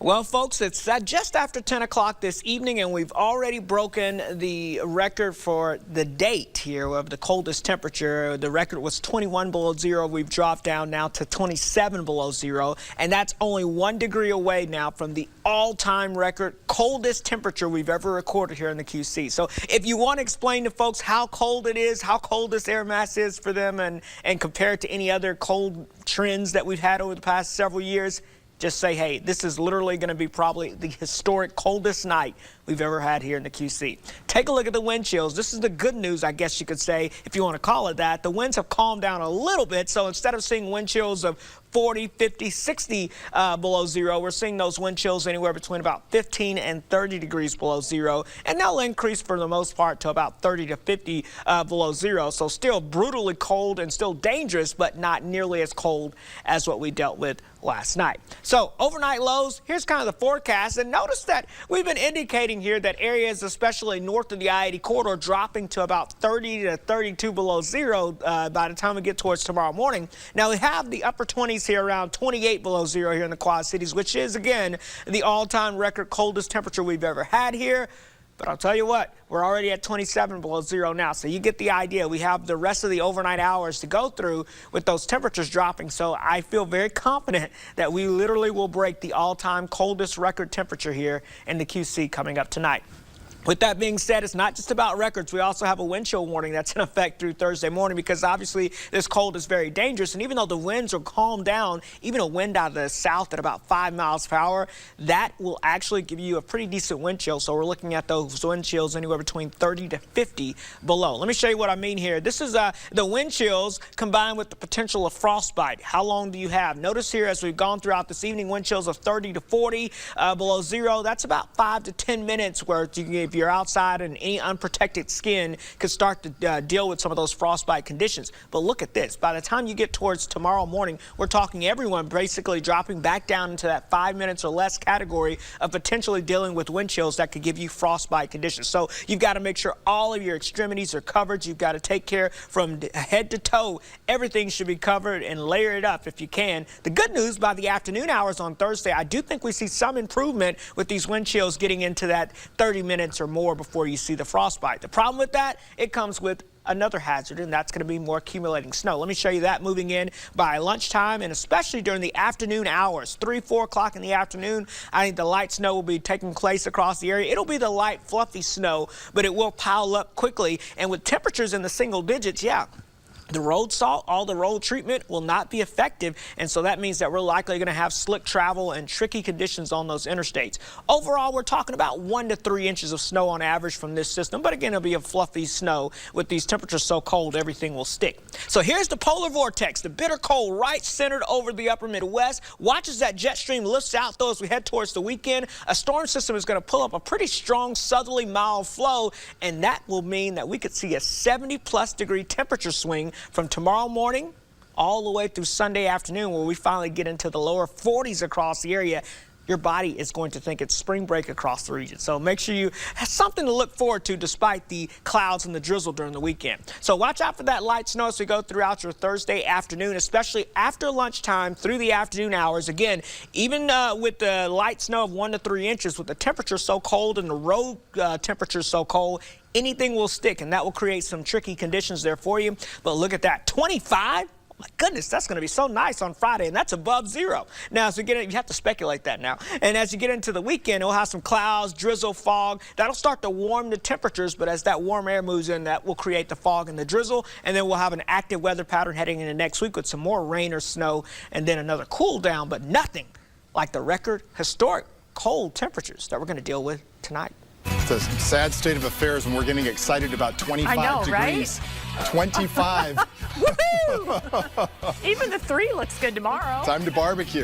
Well, folks, it's just after 10 o'clock this evening, and we've already broken the record for the date here of the coldest temperature. The record was 21 below zero. We've dropped down now to 27 below zero, and that's only 1 degree away now from the all-time record coldest temperature we've ever recorded here in the QC. So if you want to explain to folks how cold it is, how cold this air mass is for them, and compare it to any other cold trends that we've had over the past several years, just say, hey, this is literally going to be probably the historic coldest night we've ever had here in the QC. Take a look at the wind chills. This is the good news, I guess you could say, if you want to call it that. The winds have calmed down a little bit, so instead of seeing wind chills of 40, 50, 60 below zero, we're seeing those wind chills anywhere between about 15 and 30 degrees below zero, and they'll increase for the most part to about 30 to 50 below zero. So still brutally cold and still dangerous, but not nearly as cold as what we dealt with last night. So overnight lows, here's kind of the forecast, and notice that we've been indicating here that areas, especially north of the I-80 corridor, dropping to about 30 to 32 below zero by the time we get towards tomorrow morning. Now we have the upper 20s here, around 28 below zero here in the Quad Cities, which is again the all-time record coldest temperature we've ever had here. But I'll tell you what, we're already at 27 below zero now, so you get the idea. We have the rest of the overnight hours to go through with those temperatures dropping, so I feel very confident that we literally will break the all-time coldest record temperature here in the QC coming up tonight. With that being said, it's not just about records. We also have a wind chill warning that's in effect through Thursday morning, because obviously this cold is very dangerous. And even though the winds are calmed down, even a wind out of the south at about 5 miles per hour, that will actually give you a pretty decent wind chill. So we're looking at those wind chills anywhere between 30 to 50 below. Let me show you what I mean here. This is the wind chills combined with the potential of frostbite. How long do you have? Notice here as we've gone throughout this evening, wind chills of 30 to 40 below zero. That's about 5 to 10 minutes where if you're outside and any unprotected skin could start to deal with some of those frostbite conditions. But look at this. By the time you get towards tomorrow morning, we're talking everyone basically dropping back down into that 5 minutes or less category of potentially dealing with wind chills that could give you frostbite conditions. So you've got to make sure all of your extremities are covered. You've got to take care from head to toe. Everything should be covered and layer it up if you can. The good news, by the afternoon hours on Thursday, I do think we see some improvement with these wind chills getting into that 30 minutes or more before you see the frostbite. The problem with that, it comes with another hazard, and that's going to be more accumulating snow. Let me show you that moving in by lunchtime, and especially during the afternoon hours, 3, 4 o'clock in the afternoon. I think the light snow will be taking place across the area. It'll be the light, fluffy snow, but it will pile up quickly, and with temperatures in the single digits, yeah, the road salt, all the road treatment will not be effective, and so that means that we're likely going to have slick travel and tricky conditions on those interstates. Overall, we're talking about 1 to 3 inches of snow on average from this system, but again, it'll be a fluffy snow. With these temperatures so cold, everything will stick. So here's the polar vortex, the bitter cold right centered over the upper Midwest. Watch as that jet stream lifts out, though, as we head towards the weekend. A storm system is going to pull up a pretty strong southerly mild flow, and that will mean that we could see a 70-plus degree temperature swing from tomorrow morning all the way through Sunday afternoon, where we finally get into the lower 40s across the area. Your body is going to think it's spring break across the region. So make sure you have something to look forward to despite the clouds and the drizzle during the weekend. So watch out for that light snow as we go throughout your Thursday afternoon, especially after lunchtime through the afternoon hours. Again, even with the light snow of 1 to 3 inches, with the temperature so cold and the road temperature so cold, anything will stick, and that will create some tricky conditions there for you. But look at that, 25? Oh my goodness, that's going to be so nice on Friday, and that's above zero. Now, as we get in, you have to speculate that now. And as you get into the weekend, we'll have some clouds, drizzle, fog. That'll start to warm the temperatures, but as that warm air moves in, that will create the fog and the drizzle. And then we'll have an active weather pattern heading into next week with some more rain or snow, and then another cool down, but nothing like the record historic cold temperatures that we're going to deal with tonight. It's a sad state of affairs when we're getting excited about 25 degrees. Right? 25. Woohoo! Even the 3 looks good tomorrow. Time to barbecue.